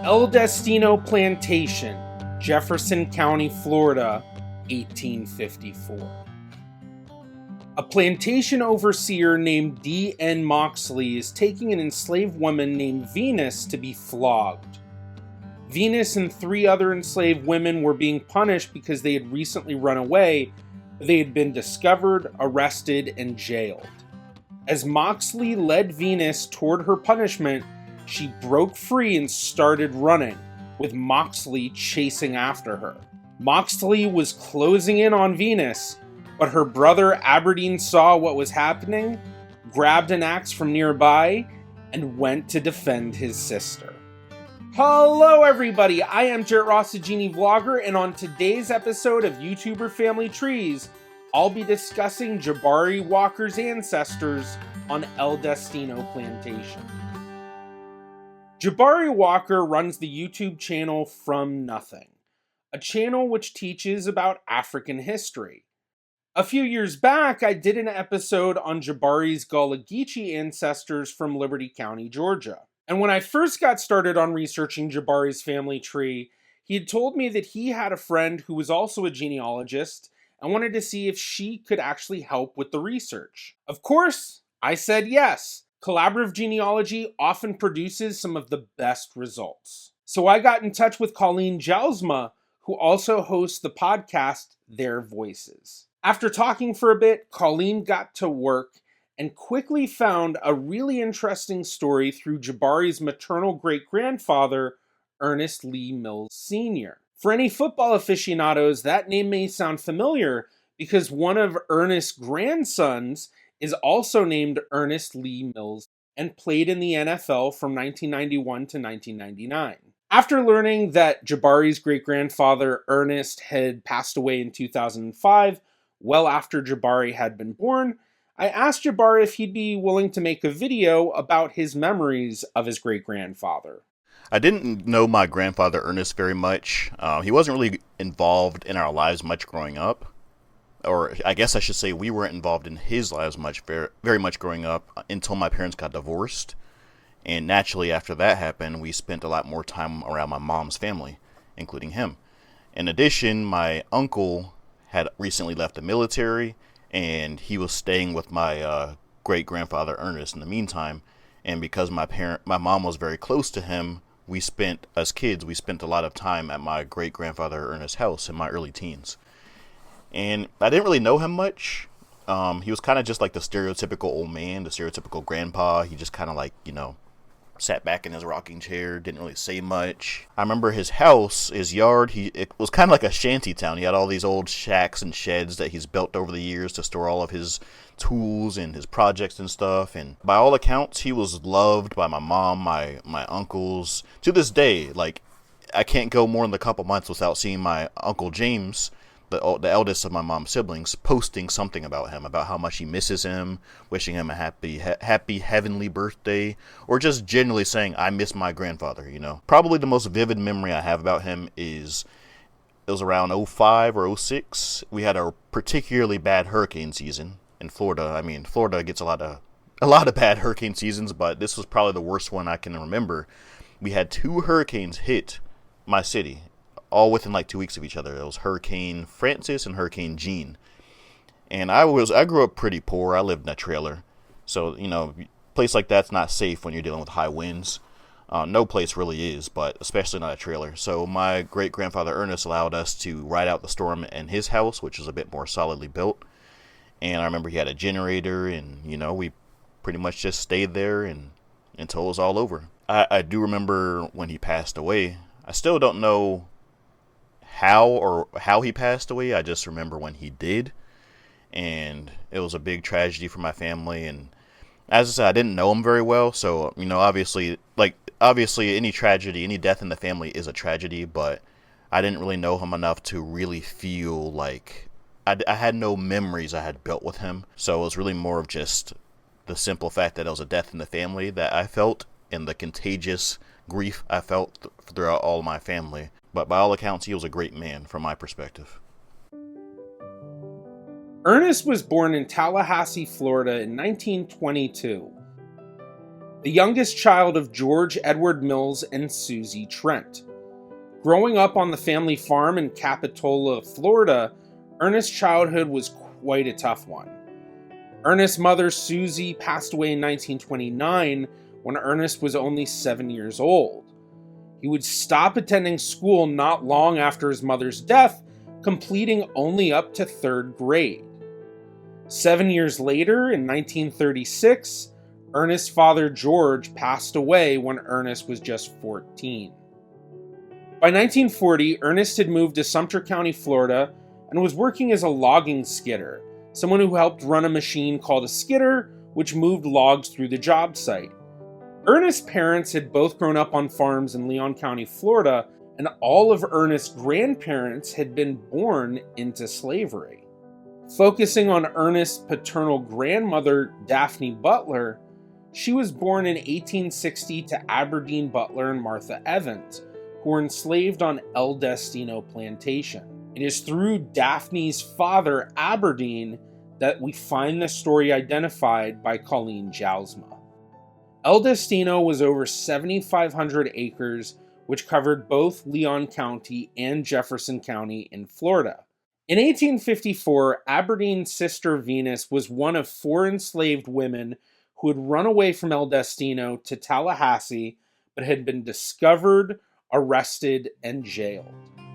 Destino Plantation, Jefferson County, Florida, 1854. A plantation overseer named D.N. Moxley is taking an enslaved woman named Venus to be flogged. Venus and 3 other enslaved women were being punished because they had recently run away, but they had been discovered, arrested, and jailed. As Moxley led Venus toward her punishment, she broke free and started running, with Moxley chasing after her. Moxley was closing in on Venus, but her brother Aberdeen saw what was happening, grabbed an axe from nearby, and went to defend his sister. Hello everybody, I am Jarrett Ross, the GeneaVlogger, and on today's episode of YouTuber Family Trees, I'll be discussing Jabari Walker's ancestors on El Destino Plantation. Jabari Walker runs the YouTube channel From Nothing, a channel which teaches about African history. A few years back, I did an episode on Jabari's Gullah Geechee ancestors from Liberty County, Georgia. And when I first got started on researching Jabari's family tree, he had told me that he had a friend who was also a genealogist and wanted to see if she could actually help with the research. Of course, I said yes. Collaborative genealogy often produces some of the best results. So I got in touch with Colleen Jelsma, who also hosts the podcast Their Voices. After talking for a bit, Colleen got to work and quickly found a really interesting story through Jabari's maternal great-grandfather, Ernest Lee Mills Sr. For any football aficionados, that name may sound familiar because one of Ernest's grandsons is also named Ernest Lee Mills and played in the NFL from 1991 to 1999. After learning that Jabari's great-grandfather Ernest had passed away in 2005, well after Jabari had been born, I asked Jabari if he'd be willing to make a video about his memories of his great-grandfather. I didn't know my grandfather Ernest very much. He wasn't really involved in our lives much growing up. Or I guess I should say we weren't involved in his lives very much growing up until my parents got divorced. And naturally after that happened, we spent a lot more time around my mom's family, including him. In addition, my uncle had recently left the military, and he was staying with my great-grandfather Ernest in the meantime. And because my mom was very close to him, we spent a lot of time at my great-grandfather Ernest's house in my early teens. And I didn't really know him much. He was kind of just like the stereotypical old man, the stereotypical grandpa. He just kind of like, sat back in his rocking chair, didn't really say much. I remember his house, his yard, it was kind of like a shanty town. He had all these old shacks and sheds that he's built over the years to store all of his tools and his projects and stuff. And by all accounts, he was loved by my mom, my uncles. To this day, like, I can't go more than a couple months without seeing my Uncle James, the eldest of my mom's siblings, posting something about him, about how much he misses him, wishing him a happy heavenly birthday, or just generally saying, I miss my grandfather, Probably the most vivid memory I have about him is, it was around 05 or 06. We had a particularly bad hurricane season in Florida. I mean, Florida gets a lot of bad hurricane seasons, but this was probably the worst one I can remember. We had 2 hurricanes hit my city, all within like 2 weeks of each other. It was Hurricane Francis and Hurricane Jean. And I grew up pretty poor. I lived in a trailer. So, a place like that's not safe when you're dealing with high winds. No place really is, but especially not a trailer. So my great-grandfather Ernest allowed us to ride out the storm in his house, which was a bit more solidly built. And I remember he had a generator, and, we pretty much just stayed there until it was all over. I do remember when he passed away. I still don't know how he passed away. I just remember when he did, and it was a big tragedy for my family. And as I said, I didn't know him very well, so obviously any tragedy, any death in the family is a tragedy, but I didn't really know him enough to really feel like I had no memories I had built with him. So it was really more of just the simple fact that it was a death in the family that I felt, and the contagious grief I felt throughout all of my family. But by all accounts, he was a great man from my perspective. Ernest was born in Tallahassee, Florida in 1922. the youngest child of George Edward Mills and Susie Trent. Growing up on the family farm in Capitola, Florida, Ernest's childhood was quite a tough one. Ernest's mother, Susie, passed away in 1929 when Ernest was only 7 years old. He would stop attending school not long after his mother's death, completing only up to 3rd grade. 7 years later, in 1936, Ernest's father, George, passed away when Ernest was just 14. By 1940, Ernest had moved to Sumter County, Florida, and was working as a logging skidder, someone who helped run a machine called a skidder, which moved logs through the job site. Ernest's parents had both grown up on farms in Leon County, Florida, and all of Ernest's grandparents had been born into slavery. Focusing on Ernest's paternal grandmother, Daphne Butler, she was born in 1860 to Aberdeen Butler and Martha Evans, who were enslaved on El Destino Plantation. It is through Daphne's father, Aberdeen, that we find the story identified by Colleen Jousma. El Destino was over 7,500 acres, which covered both Leon County and Jefferson County in Florida. In 1854, Aberdeen's sister Venus was one of 4 enslaved women who had run away from El Destino to Tallahassee, but had been discovered, arrested, and jailed.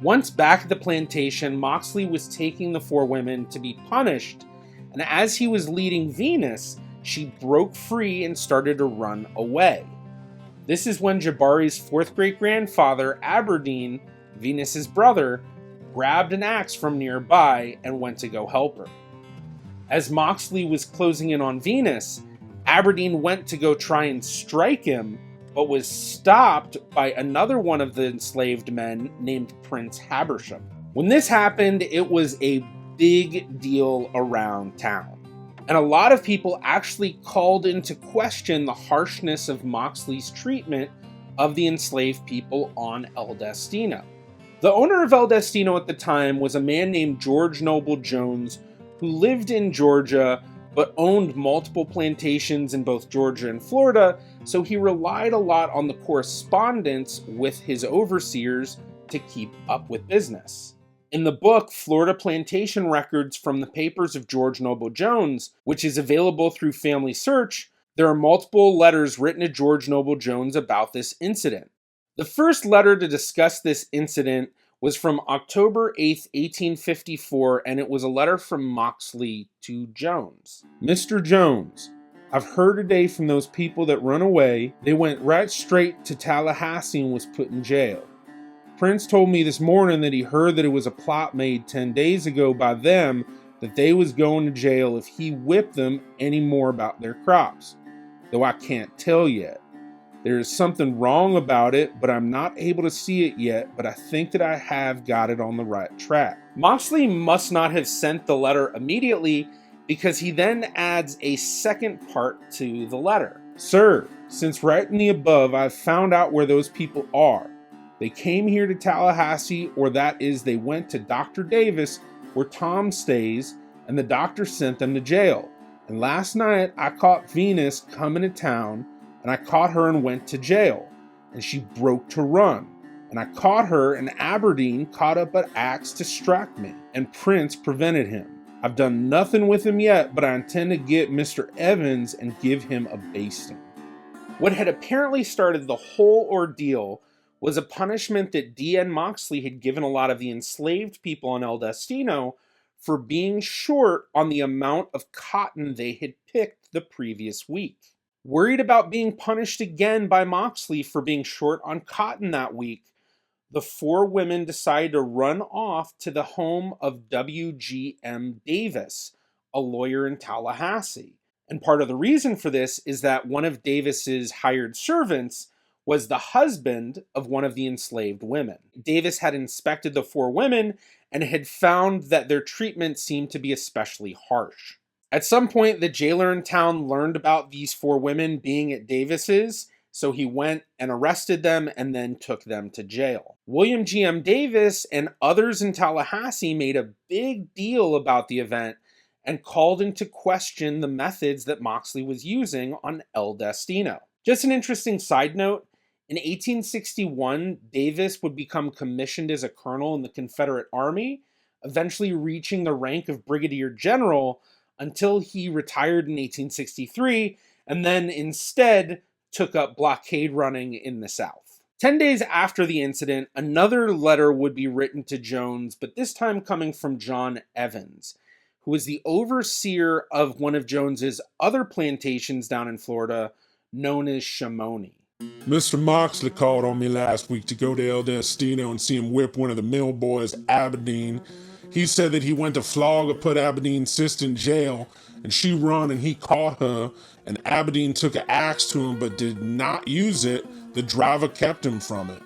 Once back at the plantation, Moxley was taking the 4 women to be punished, and as he was leading Venus, she broke free and started to run away. This is when Jabari's 4th great-grandfather, Aberdeen, Venus's brother, grabbed an axe from nearby and went to go help her. As Moxley was closing in on Venus, Aberdeen went to go try and strike him, but was stopped by another one of the enslaved men named Prince Habersham. When this happened, it was a big deal around town. And a lot of people actually called into question the harshness of Moxley's treatment of the enslaved people on El Destino. The owner of El Destino at the time was a man named George Noble Jones, who lived in Georgia but owned multiple plantations in both Georgia and Florida, so he relied a lot on the correspondence with his overseers to keep up with business. In the book, Florida Plantation Records from the Papers of George Noble Jones, which is available through Family Search, there are multiple letters written to George Noble Jones about this incident. The first letter to discuss this incident was from October 8th, 1854, and it was a letter from Moxley to Jones. Mr. Jones, I've heard today from those people that run away. They went right straight to Tallahassee and was put in jail. Prince told me this morning that he heard that it was a plot made 10 days ago by them that they was going to jail if he whipped them any more about their crops. Though I can't tell yet. There is something wrong about it, but I'm not able to see it yet, but I think that I have got it on the right track. Moxley must not have sent the letter immediately because he then adds a second part to the letter. Sir, since writing the above, I've found out where those people are. They came here to Tallahassee, or that is, they went to Dr. Davis, where Tom stays, and the doctor sent them to jail. And last night, I caught Venus coming to town, and I caught her and went to jail, and she broke to run. And I caught her, and Aberdeen caught up an axe to strike me, and Prince prevented him. I've done nothing with him yet, but I intend to get Mr. Evans and give him a basting. What had apparently started the whole ordeal was a punishment that D.N. Moxley had given a lot of the enslaved people on El Destino for being short on the amount of cotton they had picked the previous week. Worried about being punished again by Moxley for being short on cotton that week, the 4 women decided to run off to the home of W.G.M. Davis, a lawyer in Tallahassee. And part of the reason for this is that one of Davis's hired servants was the husband of one of the enslaved women. Davis had inspected the 4 women and had found that their treatment seemed to be especially harsh. At some point, the jailer in town learned about these 4 women being at Davis's, so he went and arrested them and then took them to jail. William G.M. Davis and others in Tallahassee made a big deal about the event and called into question the methods that Moxley was using on El Destino. Just an interesting side note, in 1861, Davis would become commissioned as a colonel in the Confederate Army, eventually reaching the rank of brigadier general until he retired in 1863 and then instead took up blockade running in the South. 10 days after the incident, another letter would be written to Jones, but this time coming from John Evans, who was the overseer of one of Jones's other plantations down in Florida, known as Chamonix. Mr. Moxley called on me last week to go to El Destino and see him whip one of the mill boys to Aberdeen. He said that he went to flog or put Aberdeen's sister in jail, and she run and he caught her, and Aberdeen took an axe to him but did not use it. The driver kept him from it.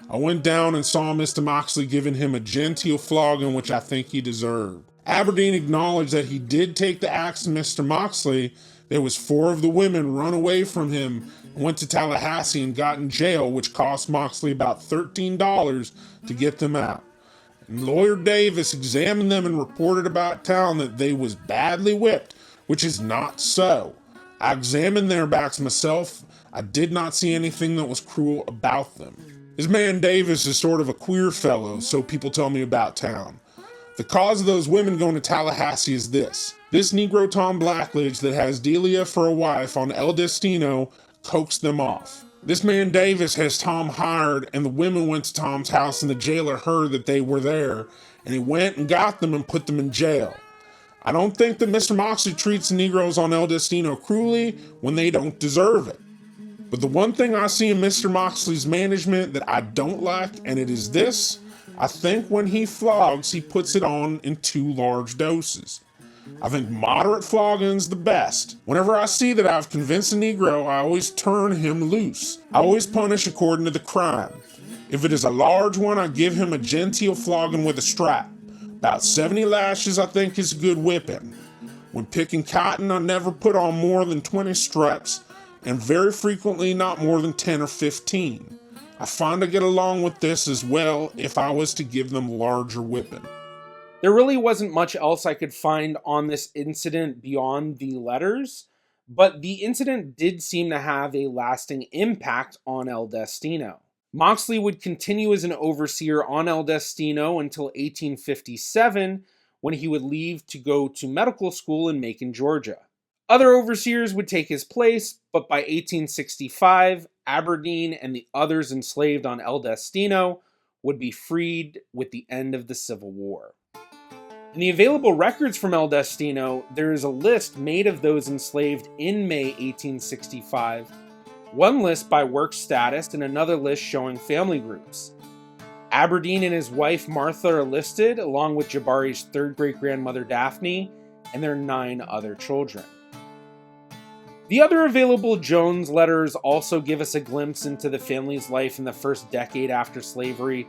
I went down and saw Mr. Moxley giving him a genteel flogging, which I think he deserved. Aberdeen acknowledged that he did take the axe to Mr. Moxley. There was 4 of the women run away from him and went to Tallahassee and got in jail, which cost Moxley about $13 to get them out. And Lawyer Davis examined them and reported about town that they was badly whipped, which is not so. I examined their backs myself. I did not see anything that was cruel about them. This man Davis is sort of a queer fellow, so people tell me about town. The cause of those women going to Tallahassee is this. This Negro Tom Blackledge that has Delia for a wife on El Destino coaxed them off. This man Davis has Tom hired, and the women went to Tom's house, and the jailer heard that they were there, and he went and got them and put them in jail. I don't think that Mr. Moxley treats the Negroes on El Destino cruelly when they don't deserve it. But the one thing I see in Mr. Moxley's management that I don't like, and it is this: I think when he flogs, he puts it on in too large doses. I think moderate flogging's the best. Whenever I see that I've convinced a Negro, I always turn him loose. I always punish according to the crime. If it is a large one, I give him a genteel flogging with a strap. About 70 lashes I think is a good whipping. When picking cotton, I never put on more than 20 straps, and very frequently not more than 10 or 15. I find I get along with this as well if I was to give them larger whipping. There really wasn't much else I could find on this incident beyond the letters, but the incident did seem to have a lasting impact on El Destino. Moxley would continue as an overseer on El Destino until 1857, when he would leave to go to medical school in Macon, Georgia. Other overseers would take his place, but by 1865, Aberdeen and the others enslaved on El Destino would be freed with the end of the Civil War. In the available records from El Destino, there is a list made of those enslaved in May 1865, one list by work status and another list showing family groups. Aberdeen and his wife Martha are listed, along with Jabari's third great-grandmother Daphne and their 9 other children. The other available Jones letters also give us a glimpse into the family's life in the first decade after slavery,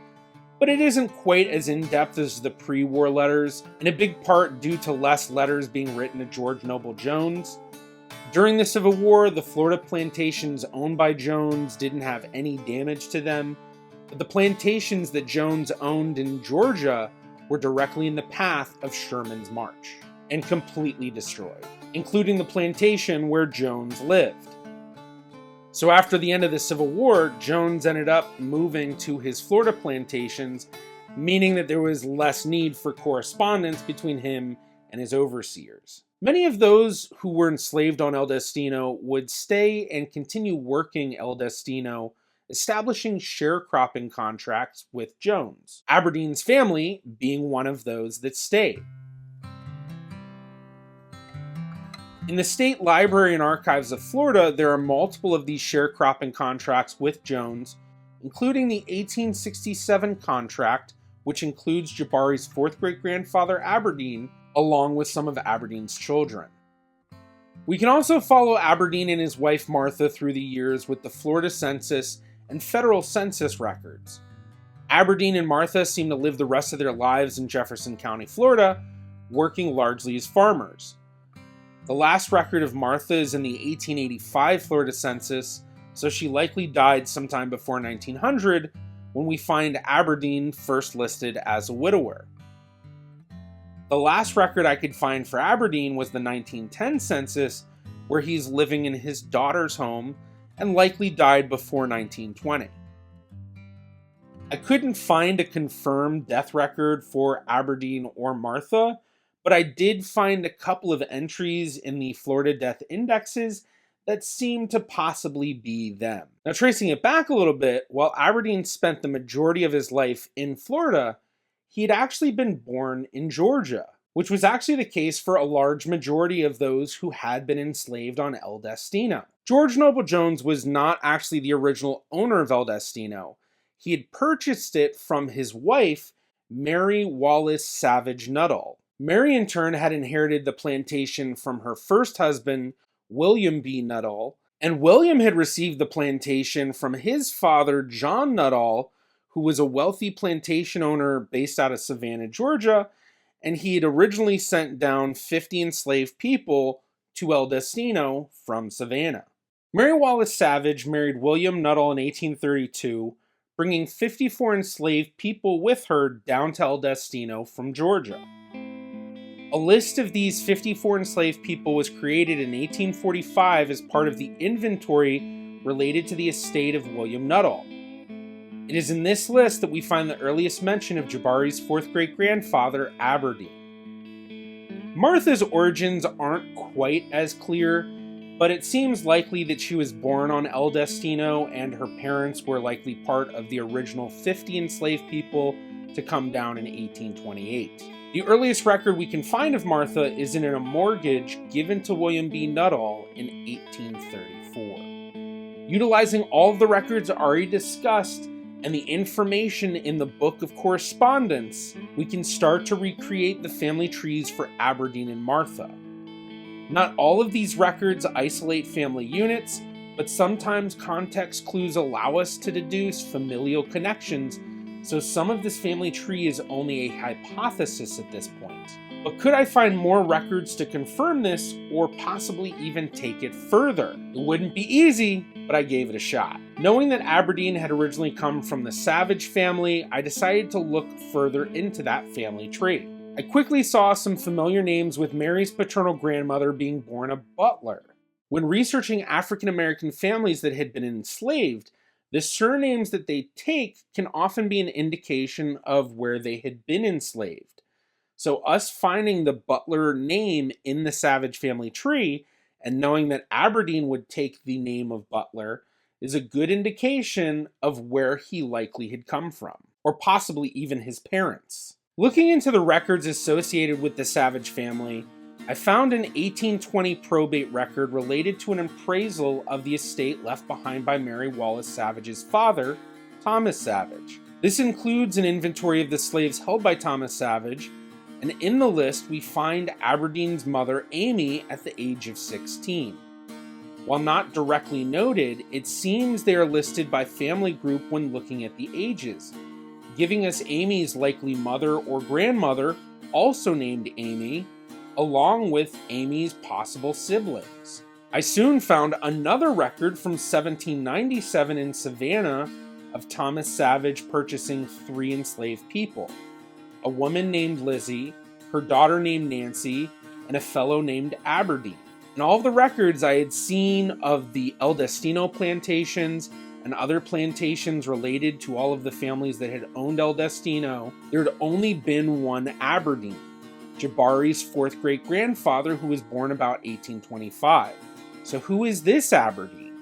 but it isn't quite as in-depth as the pre-war letters, in a big part due to less letters being written to George Noble Jones. During the Civil War, the Florida plantations owned by Jones didn't have any damage to them, but the plantations that Jones owned in Georgia were directly in the path of Sherman's march, and completely destroyed, including the plantation where Jones lived. So after the end of the Civil War, Jones ended up moving to his Florida plantations, meaning that there was less need for correspondence between him and his overseers. Many of those who were enslaved on El Destino would stay and continue working El Destino, establishing sharecropping contracts with Jones, Aberdeen's family being one of those that stayed. In the State Library and Archives of Florida, there are multiple of these sharecropping contracts with Jones, including the 1867 contract, which includes Jabari's 4th great-grandfather Aberdeen, along with some of Aberdeen's children. We can also follow Aberdeen and his wife Martha through the years with the Florida Census and federal census records. Aberdeen and Martha seem to live the rest of their lives in Jefferson County, Florida, working largely as farmers. The last record of Martha is in the 1885 Florida Census, so she likely died sometime before 1900, when we find Aberdeen first listed as a widower. The last record I could find for Aberdeen was the 1910 census, where he's living in his daughter's home, and likely died before 1920. I couldn't find a confirmed death record for Aberdeen or Martha, but I did find a couple of entries in the Florida death indexes that seem to possibly be them. Now, tracing it back a little bit, while Aberdeen spent the majority of his life in Florida, he had actually been born in Georgia, which was actually the case for a large majority of those who had been enslaved on El Destino. George Noble Jones was not actually the original owner of El Destino. He had purchased it from his wife, Mary Wallace Savage Nuttall. Mary, in turn, had inherited the plantation from her first husband, William B. Nuttall, and William had received the plantation from his father, John Nuttall, who was a wealthy plantation owner based out of Savannah, Georgia, and he had originally sent down 50 enslaved people to El Destino from Savannah. Mary Wallace Savage married William Nuttall in 1832, bringing 54 enslaved people with her down to El Destino from Georgia. A list of these 54 enslaved people was created in 1845 as part of the inventory related to the estate of William Nuttall. It is in this list that we find the earliest mention of Jabari's fourth great-grandfather, Aberdeen. Martha's origins aren't quite as clear, but it seems likely that she was born on El Destino and her parents were likely part of the original 50 enslaved people to come down in 1828. The earliest record we can find of Martha is in a mortgage given to William B. Nuttall in 1834. Utilizing all of the records already discussed and the information in the Book of Correspondence, we can start to recreate the family trees for Aberdeen and Martha. Not all of these records isolate family units, but sometimes context clues allow us to deduce familial connections, so some of this family tree is only a hypothesis at this point. But could I find more records to confirm this, or possibly even take it further? It wouldn't be easy, but I gave it a shot. Knowing that Aberdeen had originally come from the Savage family, I decided to look further into that family tree. I quickly saw some familiar names, with Mary's paternal grandmother being born a Butler. When researching African American families that had been enslaved, the surnames that they take can often be an indication of where they had been enslaved. So us finding the Butler name in the Savage family tree and knowing that Aberdeen would take the name of Butler is a good indication of where he likely had come from, or possibly even his parents. Looking into the records associated with the Savage family, I found an 1820 probate record related to an appraisal of the estate left behind by Mary Wallace Savage's father, Thomas Savage. This includes an inventory of the slaves held by Thomas Savage, and in the list we find Aberdeen's mother, Amy, at the age of 16. While not directly noted, it seems they are listed by family group when looking at the ages, giving us Amy's likely mother or grandmother, also named Amy, along with Amy's possible siblings. I soon found another record from 1797 in Savannah of Thomas Savage purchasing 3 enslaved people: a woman named Lizzie, her daughter named Nancy, and a fellow named Aberdeen. In all of the records I had seen of the El Destino plantations and other plantations related to all of the families that had owned El Destino, there had only been one Aberdeen, Jabari's fourth great-grandfather, who was born about 1825. So who is this Aberdeen?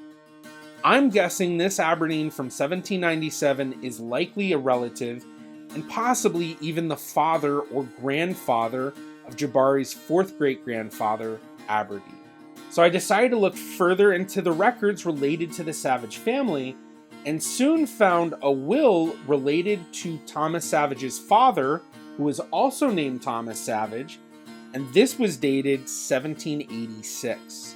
I'm guessing this Aberdeen from 1797 is likely a relative and possibly even the father or grandfather of Jabari's fourth great-grandfather, Aberdeen. So I decided to look further into the records related to the Savage family and soon found a will related to Thomas Savage's father, who was also named Thomas Savage, and this was dated 1786.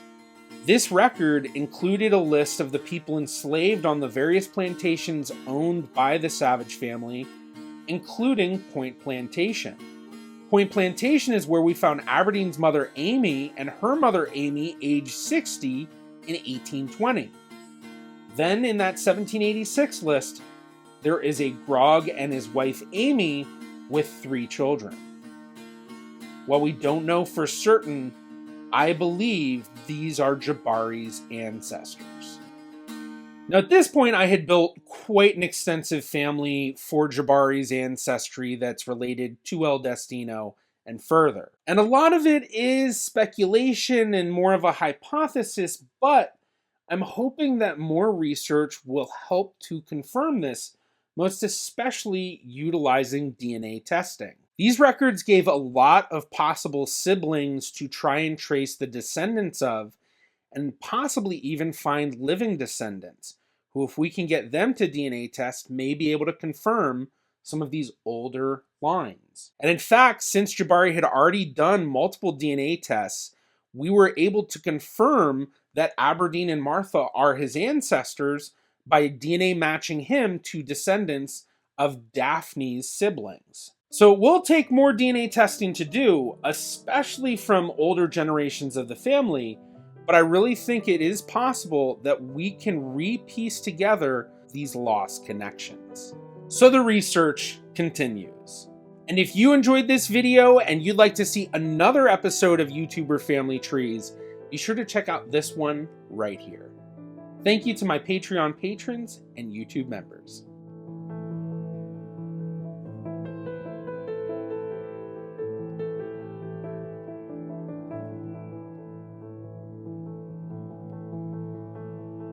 This record included a list of the people enslaved on the various plantations owned by the Savage family, including Point Plantation. Point Plantation is where we found Aberdeen's mother Amy and her mother Amy, aged 60, in 1820. Then in that 1786 list, there is a Grog and his wife Amy with 3 children. While we don't know for certain, I believe these are Jabari's ancestors. Now, at this point, I had built quite an extensive family for Jabari's ancestry that's related to El Destino and further. And a lot of it is speculation and more of a hypothesis, but I'm hoping that more research will help to confirm this, most especially utilizing DNA testing. These records gave a lot of possible siblings to try and trace the descendants of, and possibly even find living descendants, who, if we can get them to DNA test, may be able to confirm some of these older lines. And in fact, since Jabari had already done multiple DNA tests, we were able to confirm that Aberdeen and Martha are his ancestors by DNA matching him to descendants of Daphne's siblings. So it will take more DNA testing to do, especially from older generations of the family, but I really think it is possible that we can re-piece together these lost connections. So the research continues. And if you enjoyed this video and you'd like to see another episode of YouTuber Family Trees, be sure to check out this one right here. Thank you to my Patreon patrons and YouTube members.